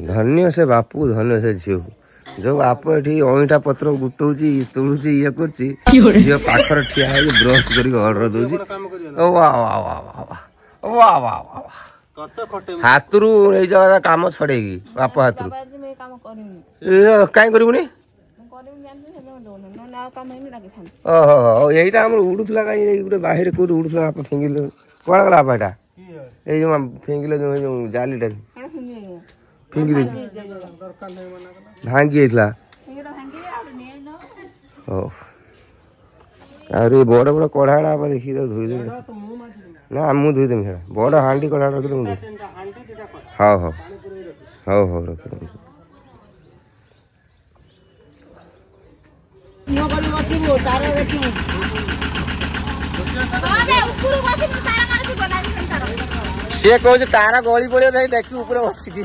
धन्य से बापू धन्य से झील जो बाप एठी अईटा पत्र गुटौची तुलुची ये करची झील पाखर ठिया है ब्रश करी ऑर्डर दोची ओ वाह वाह वाह वाह वाह वाह वाह हातरू ए जगह काम छड़ेगी बाप हातरू काई करबुनी ओहो एटा हम उडुथला काई गुटे बाहिर कोड उडुथला आप फेंगिले कोला गला बाटा ए जो फेंगिले जो जालीटा फेंगी दे भांगी इतला ओ अरे बड़ बड़ कढ़ाड़ा आप देखि धोई दे ना मु धोई देम छा बड़ हांडी कढ़ाड़ा रख दे हां हां हां हां रख दे नो करी बसी मो तारा देखि अबे ऊपर बसी मो तारा मार के बना दी तारा से कहू तारा गली पड़े नहीं देखी ऊपर बसी की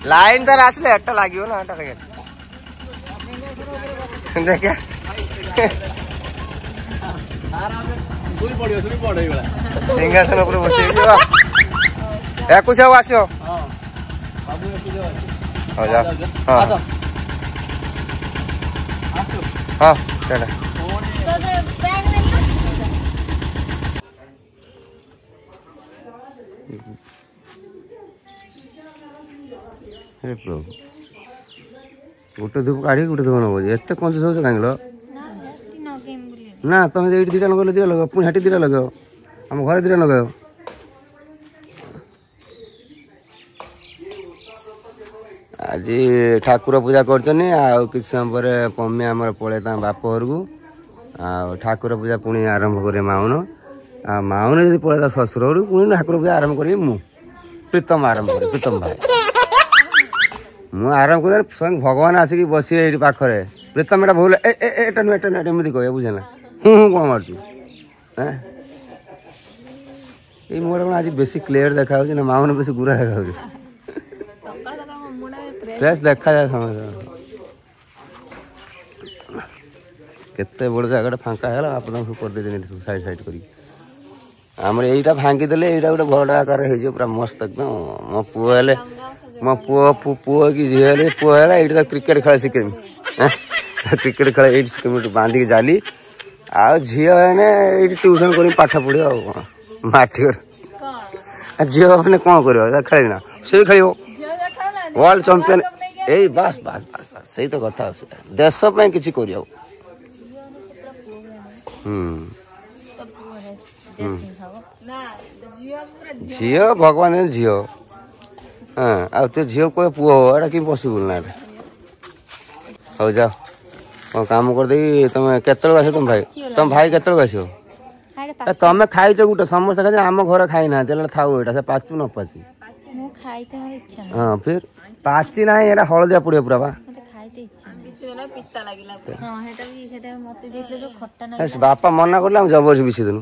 लाइन तार आसले एटा लागियो ना एटा देखे सिंहासन ऊपर बसी ए कुछ आसो हां जा हां हां चल हे प्रभु गोटे धूप काढ़ी गोटे धूप नब एत कंजूस हो कहीं ना तुम ये दीटा लगे दिटा लगे पुणी हाटी दीटा लगे आम घर दीटा लगे आज ठाकुर पूजा कर समय पर पम्मी आम पड़े बाप घर को ठाकुर पूजा पुणी आरंभ करे माउन माउन जब पड़े शशुर घर पुणी ठाकुर पूजा आरंभ करी मु प्रीतम आरंभ करे प्रीतम भाई मु आरंभ कर स्वयं भगवान आसिक बस पाखे प्रीतम एटा भूल एटा नुह एटा एमती कह बुझे ना कौन मार्चु ये मुड़ा कौन आज बेसी क्लियर देखा ना माउन बेसी गुरा देखा फ्रेश देखा जाए समय केते बड़ जगह फांका है आप कर साइड साइड कर आमर यहीटा भांगी देले एटा गोटे भरडा आकार हो पूरा मस्त एकदम मो पुओ हेले मो पुओ पुओ कि झी हेले पुओ है ये क्रिकेट खेल शिखेमी क्रिकेट खेल ये शिखेमी बांधिक जाली आ झी है ये ट्यूशन कर पाठ पढ़ी माटी झी मैंने कौन कर खेल ना से खेल वर्ल्ड चैंपियन ए बस बस बस बस सही तो कथा देश किसी कर झी भगवान झी हाँ आ झी कोई पुओ एटा कि पॉसिबल ना हो जाओ कौन काम कर दे तुम केतल आस तुम भाई केतल आस तुम खाई गोटे समस्त खाई आम घर खाई ना थाऊ एटा से पाचू न पाचू हाँ फिर पाची ना ये हलदिया पड़े पूरा बा बापा मना कर जबरदस्ती बिछी देनु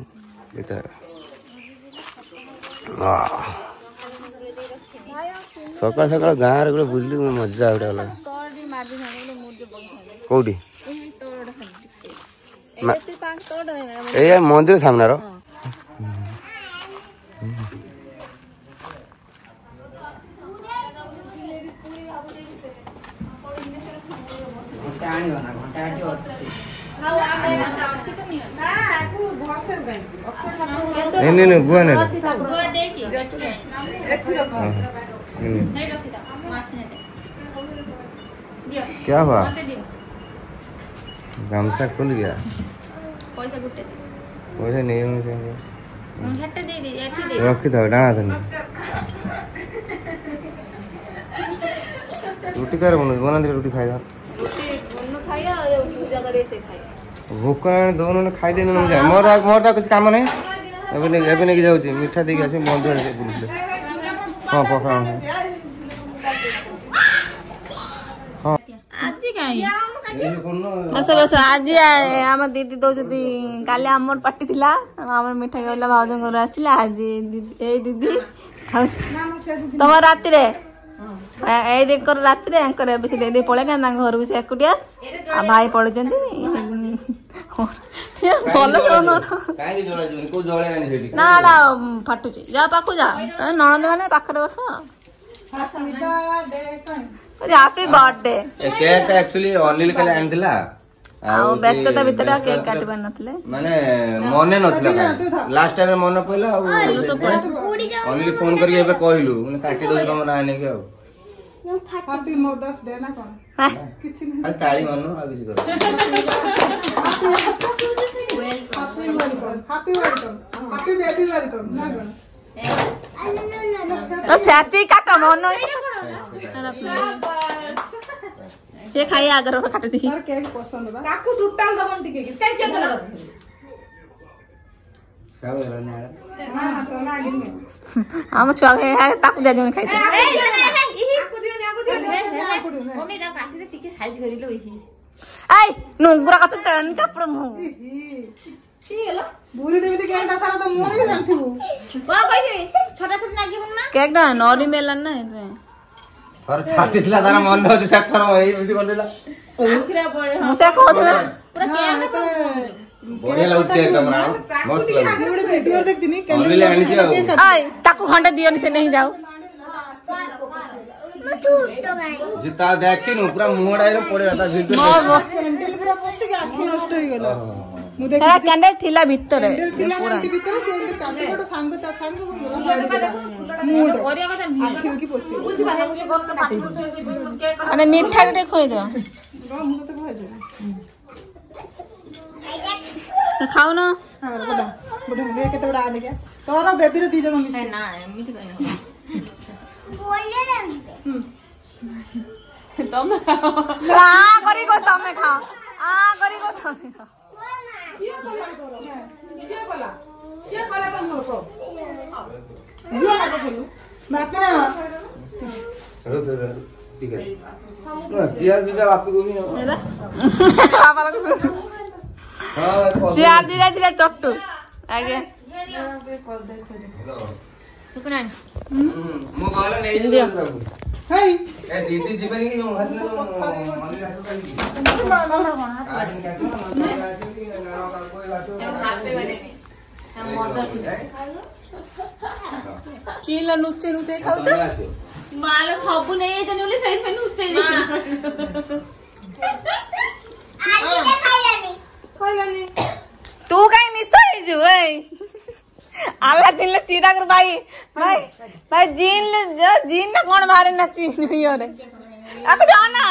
सकाल सकाल गाँव रे बुझली मजा गला कौटी ए मंदिर सामने रो नहीं गुआ नहीं क्या हुआ गमछा खुल गया पैसा नहीं रखी था डाना था रोटी कर बना रोटी खाएगा भोक दोनों ने खाई देने मुझे मोर कुछ काम नहीं एवं नहीं जाऊँ मिठा देके आसे बंधु बुलूले हाँ पका हाँ बस बस आज आम दीदी दौरान काली आमर पार्टी थिला आमर मिठा कहला भाउज घर आसला आज ए दीदी तुम रात रात दे पड़े घर को से एकुटिया भाई पड़े ଭଲ ଦଉନ କାହିଁକି ଜଳା ଯିବନି କୋଉ ଜଳା ଆଣି ସେଠି ନା ନା ଫାଟୁଛି ଯା ପାଖକୁ ଯା ନଣନ୍ଦ ମାନେ ପାଖରେ ବସ ହାପି ବर्थडे କେକ୍ ଟା ଆକ୍ଚୁଆଲି ଅନିଲ କାଲି ଆଣିଥିଲା ଆଉ ବ୍ୟସ୍ତତା ଭିତରେ କେକ୍ କାଟି ପାରି ନଥିଲେ ମାନେ ମନେ ନଥିଲା ଲାଷ୍ଟ ଟାଇମ ମନେ ପଇଲା ଆଉ ଅନିଲ ଫୋନ କରିକି ଏବେ କହିଲୁ ମାନେ କାଟି ଦଉଛି ତମ ନା ନେଇକି ଆଉ हैप्पी मदर्स डे ना कोन किछि नहीं ଖାଲି ତାଳି ମାନୁ ଆଉ କିଛି କର happy welcome happy baby welcome ना कोन तो साथी काट मन से खाई आगर काट दी सर केक पसंद बा काकू टूटल दबन टिके के क्या कला क्या हो रहा है ना ना तो ना आगे में हम छुआ के ताकू जा जोन खाई मम्मी दा काटी दे टिके साइज करिलो ही आई नुगुरा का तन चापड़ मु सी हेलो बुरी देवी के केक सारा तो मोर ही जानथिबो बा कहि छोटा छोटा नागिबन ना केक ना नॉरी मेलन ना इतने और छाती थिला तारा मन होत से थर एई बिटी कर देला आखिरा बळे मुसे कहत पूरा केक बढ़िया लाଗୁଛି एकदम मस्त लाଗୁଛି मोर वीडियो देख दिनी अनिल आनी जे आई ताकू खंडे दियोनी से नहीं जाओ जिता देखिनु पूरा मुहडा रे पड़े था वीडियो कैंडल पूरा पसी के आखी नष्ट होई गेला मु देख एरा कैंडल थिला भीतर कैंडल पिला नंती भीतर से एंड काटे कोड संग ता संग मूड ओरिया कथा आखी की पसी बुझी बारे मुझे बोल के काटी केक अने मीठा रे खोई दो रो मु तो भाजो तो खाओ ना हां बड़ा बड़ा हे केते बड़ा आ गया तोरा बेबी रे दी जण मिसी ना एमिति कहि आ करी को तमे खाओ आ करी को तमे खाओ ये कला तुम को ये लगे खेलू बाकी ठीक है यार जी आप को भी बाबा लग हां सियार दिला दिला टकटू आगे तुकना मो कहले नै दियो हे ए दीदी जीवन की जो हाथ में मन रासो का आज क्या मन रासो का कोई बात किला नुचे नुचे खाऊ माल सबु नै जनुले सही में उच्चे खाइलानी तू काई मिसाई जो ए आला दिन ले चिराग रे भाई भाई जीन ना कोन मारे ना चीज नहीं हो रे आ तो जाना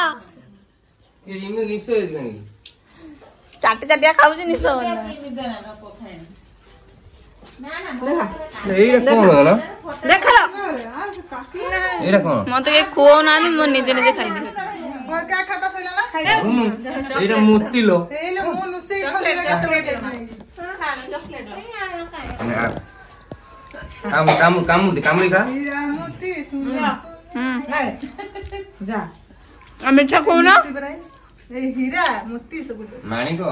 ये इमे निश्चय नहीं चाटी चाटिया खाऊ जी निसो एई कोन होला देख लो एरा कोन मत के खो ना नि म निजे निजे खाई दे और क्या खाता सैला ना एरा मूर्ति लो ए ले मु नुचे खाली केते बड़ा केक काम खा हीरा मोती सुन नहीं जा आ मीठा को ना ए हीरा मोती सब माणी को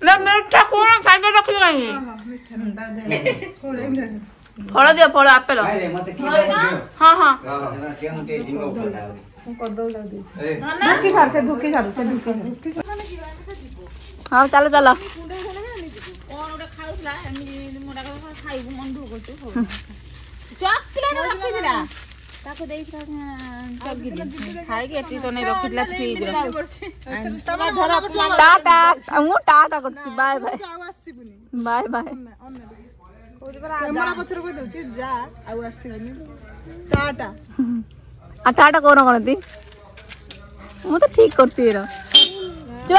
ना मीठा को ना खाई के रख गई हां मीठा थोड़े मिनट फल दियो फल एप्पल अरे मत की दियो हां हां सेना के मुटे जिम उठा कर दो जल्दी ए धुकी सार से धुकी सार हां चलो चलो कोन ओडा खाउला एमि मोडा का खाइबु मन धो करते हो चॉकलेट रखि दिला ताको देई चगी खाइ के एटी तो नै रखि दिला फ्रिज रे टाटा मु टाटा करछि बाय बाय आवाज सिबुनी बाय बाय कैमरा पछर को दउछि जा आवाज सिबुनी टाटा आ टाटा कोन करती मु तो ठीक करछि रे तू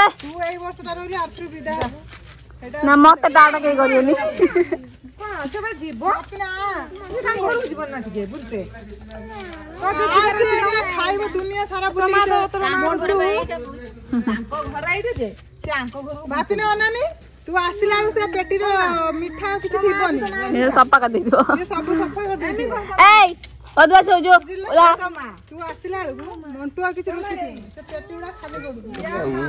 एई वर्ष ता रहली आरथ्रु विदा ना मत टाटा के करियोनी अच्छा जीवो अपना तू काम करू जीवन ना ठीक बुझते खाइबो दुनिया सारा बुली मोंटू आंको घर आइरे जे से आंको घर बापी न अनानी तू आसिला से पेटी रो मिठा किछ थीबनी ये सप्पा का दियो ये सब सफा कर दे ए अदवा से जो तू आसिला मोंटू किछ रोटी से पेटी उडा खाली कर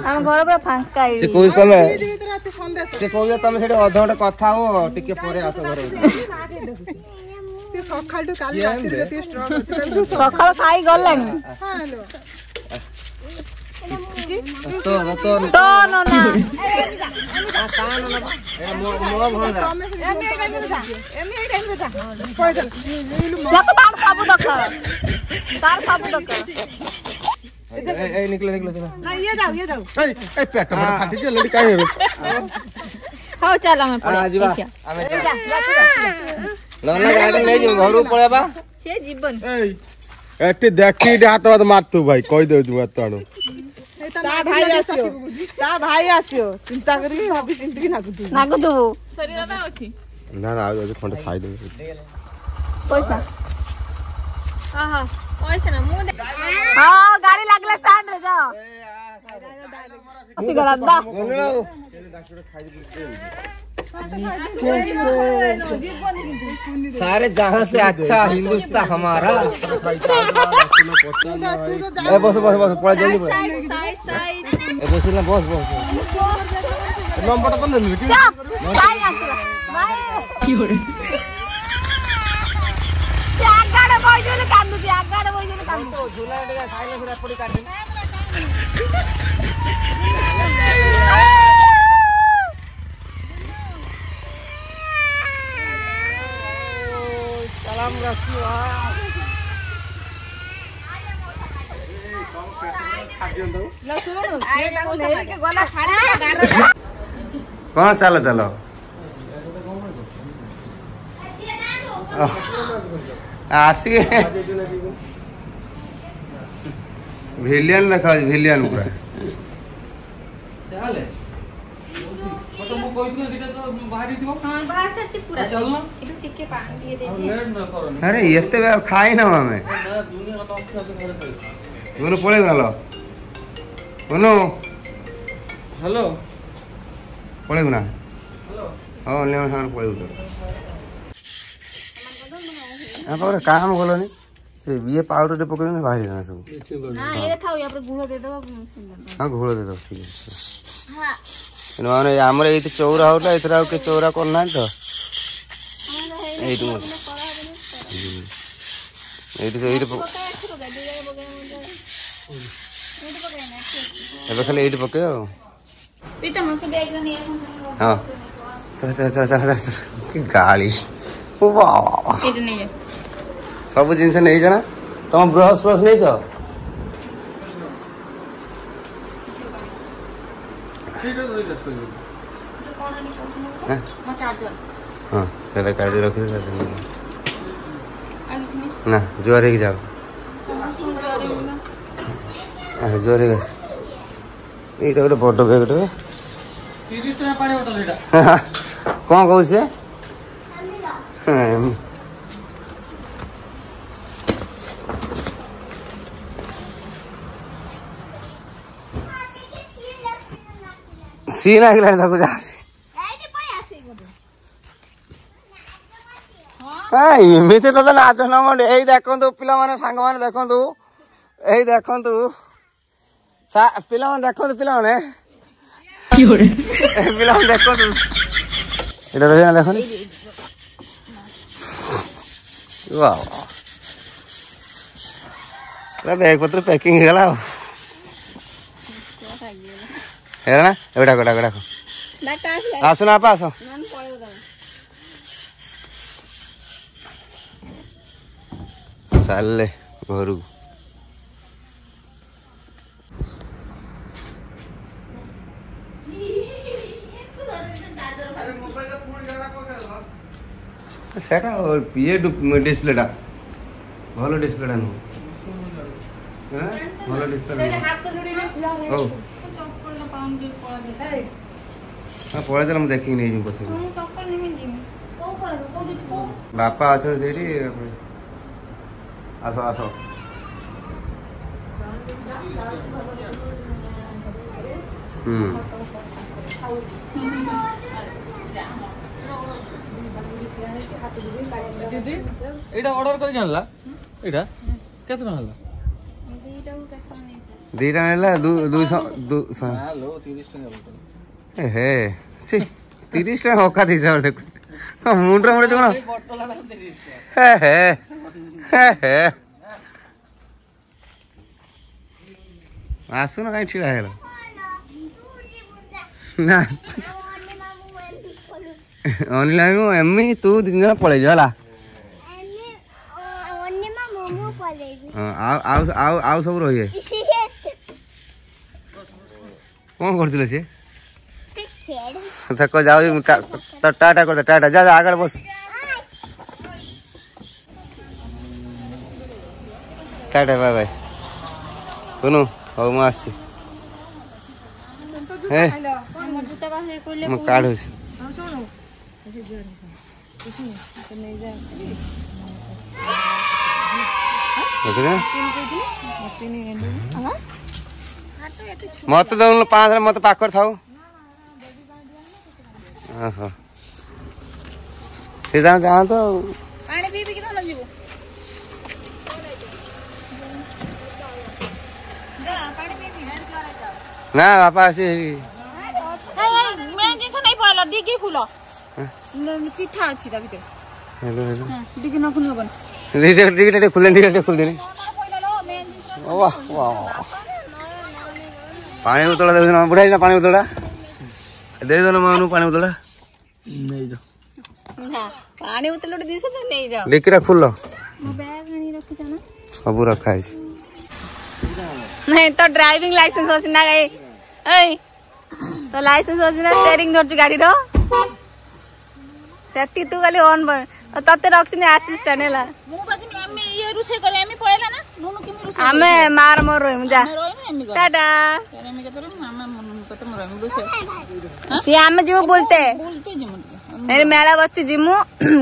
हम घर पे फांका से कोई समय भीतर আছে संदेश से कहयो तमे सेठी अधा घंटा कथा हो टिके परे आसो घर से सखाल तो काली रात रे ते स्ट्रॉंग अछि तू सकाळ खाई गलानी हां हेलो तो तो नो ना ତାର ସବୁ ଦରକାର निकले निकले ना ये जाओ ए पेट मोर फाटी के लड़ी काहे रे ହଉ ଚାଲ ଆମେ आ जीवा ପଳେଇବା। ना ना गाड़ी ले जो घर पळेबा ସେ ଯିବନି एटी देखी हाथ हाथ मारतु भाई कहि दउ छु हाथ आनो ता भाई आसियो चिंता करी हबी चिंती की नागु ନାଗୁଥିବୁ ଶରୀରଟା ଅଛି ना ना आज खंडे खाइ दउ ପଇସା ଓହୋ ପଇସା ନା ମୁଁ ହଁ ଗାଡି ଲାଗିଲା ଷ୍ଟାଣ୍ଡ ରେ ଯାଅ ଆସିଗଲା ବା सारे जहां से अच्छा हिंदुस्तान हमारा ए बस बस बस पळ जल्दी पळ ए बस ना बस बस नंबर तो नहीं मिली ଭାଇ ଆସିଲା ଭାଇ କି ହୋରେ ଆଗାଡେ ବଇଜୁନି କାନ୍ଦୁଛି ଆଗାଡେ ବଇଜୁନି କାନ୍ଦୁଛି झूला ले साइलेंस रे पड़ी काटी सलाम रखियो कौन चलो चलो आसी ଭିଲିଆନ ଲେଖା ଅଛି ଭିଲିଆନ ପୁରା ଆରେ ଏତେ ଖାଇ ନାଉ ଆମେ ପଳେଇ ଗଲ ହ୍ୟାଲୋ ପଳେଇବୁ ନା ହଁ ଅନ୍ୟ ସାଙ୍ଗରେ ପଳେଇବୁ ପାଖରେ କାମ କଲନି ସେ ଇଏ ପାଉଡର ପକେଇଲେ ବାହାରି ନା ସବୁ ହଁ ଘୋଳ ଦେଇଦବ ଠିକ ଅଛି ମାନେ ଆମର ଏଇଠି ଚଉରା ହଉଥିଲା ଏଥିରେ ଆଉ କିଏ ଚଉରା କରୁନାହାନ୍ତି ତ ଏଇଠି ଏଇଠି ଏବେ ଖାଲି ଏଇଠି ପକେଇ ଆଉ ହଁ କି ଗାଳି ସବୁ ଜିନିଷ ନେଇଛ ନା ତମ ବ୍ରଶ ଫ୍ରଶ ନେଇଛ ହଁ ସେଟା କାଢି ରଖି ନା ଜୋର ହେଇକି ଯାଅ ଜୋର ହେଇକି ଏଇଟା ଗୋଟେ ବଡ ବ୍ୟାଗ୍ ଟେ 30 ଟଙ୍କା ପାଣି ବୋତଲ ଏଇଟା କଣ କହୁଛି सीन आगे ताको जा इमिति तो नाच न मंडे यही देखु पिला माने सांग माने देखु यही देखु पिला माने देखु पिला माने पिला माने देखु एटा रहना देखो वाह पूरा बैग पत्र पैकिंग हो गला है ना एटा कोटा कोटा आसो ना आपा आसो चल घर सेटा ये डिस्प्लेटा भल डिस्प्लेटा नु भल डिस्प्ले ओ हाँ पढ़े चल मुझे देखी नहीं पछे बापा अच्छा सेठी आसो आसो दीदी एटा ऑर्डर कर जानला एटा केतना हला दीटा नेला 200 हेलो 30 टका बोतल हे छि 30 टका होका दिसा देखु मुंडरा मुंडे कोन बोतल ला 30 टका हे आसु ना काई ठिला हेला ना ଅନିଲ ଏମି ତୁ 3 ଜଣ ପଳେଇଯିବ ହେଲା। ଆଉ ସବୁ ରହିବେ। କଣ କରୁଥିଲେ ସେ? ଦେଖ ଯାଉଛି ଟାଟା କରିଦେ ଟାଟା ଯା ଆଗରେ ବସ। ଟାଟା ବାଏ ବାଏ କୁନୁ ହଉ ମୁଁ ଆସିଛି। ହେ ମୁଁ କାଢୁଛି। ମତେ ଦଉନୁ 5 ମତେ ପାଖରେ ଥାଉ। ସେ ଯାଆନ୍ତୁ ଆଉ। ପାଣି ପିଇକି ଧନ ଯିବୁ। ନା ବାପା ଆସି ମେନ୍ ଜିନିଷ ନେଇ ପଳେଇଲ ଡିଗି ଫୁଲ ଚିଠା ଅଛି ତା ଭିତରେ ଡିଗି ନ ଖୁଲି ହବନି। ଟିକେ ଖୋଲିଦେନି। ପାଣି ବୋତଳ ଦେଉଛ ବୁଢା ପାଣି ବୋତଳଟା ଦେଇଦନ ମନୁ ପାଣି ବୋତଳଟା ନେଇଯାଅ। ପାଣି ବୋତଲ ଗୋଟେ ଦିଶ ନେଇଯାଅ। ଡିକିଟା ଖୋଲ ସବୁ ରଖା ହେଇଛି। नहीं तो ड्राइविंग लाइसेंस अछि ना गई ए तो लाइसेंस अछि ना स्टीयरिंग धरछु गाड़ी रो सेफ्टी तू खाली ऑन बर तते रखछनी असिस्टेंट हैला मु बाजी एमी ये रुसे करे एमी पळेला ना नोनु किमी रुसे हमें मार मोर रोइम जा एमी कर टाटा एमी के तोरे मामा कत मोर एमी रुसे सी हम जीव बोलते जिमु ए मेला बसछि जिमु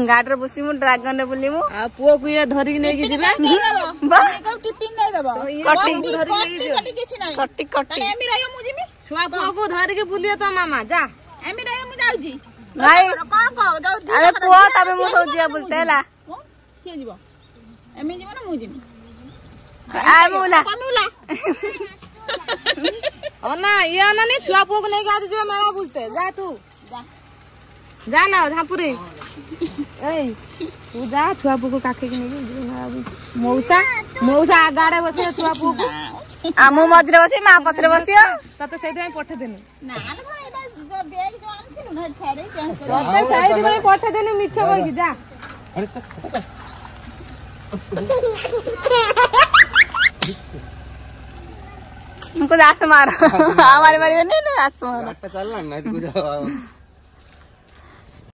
गाड़ी रे बसिमु ड्रैगन रे बुलिमु आ पुओ को ये धरि के नेकी जिबा मेकअप टिफिन नै देबो कट्टी खाली किछि नै कट्टी कट्टी एमी रहियो मु जिमी छुआ पुओ को धरि के बुलियो तो मामा जा एमी रहियो मु जाउजी भाई कोन को अरे पुओ तबे मु सब जिया बोलते हैला से जीवो एमी जीवो ना मु जिमी आ मुला ओ ना ये ना नहीं छुआ पुओ को लेके आ जो मेला बुलते जा तू जा ना झापुरे ए तू जा छुआ पुओ को काखे के नहीं मौसा मौसा आगाड़े बसे छुआ पुओ को आ मु मजरे बसी मा पछरे बसियो तते सेदे पठे देनु ना ना एबा बैग जो आनथिलु ना छाड़े तते साइड में पठे देनु मिछ होई जा उनको दास मारो हमारे बारे में नहीं दास मारो चलना नहीं तो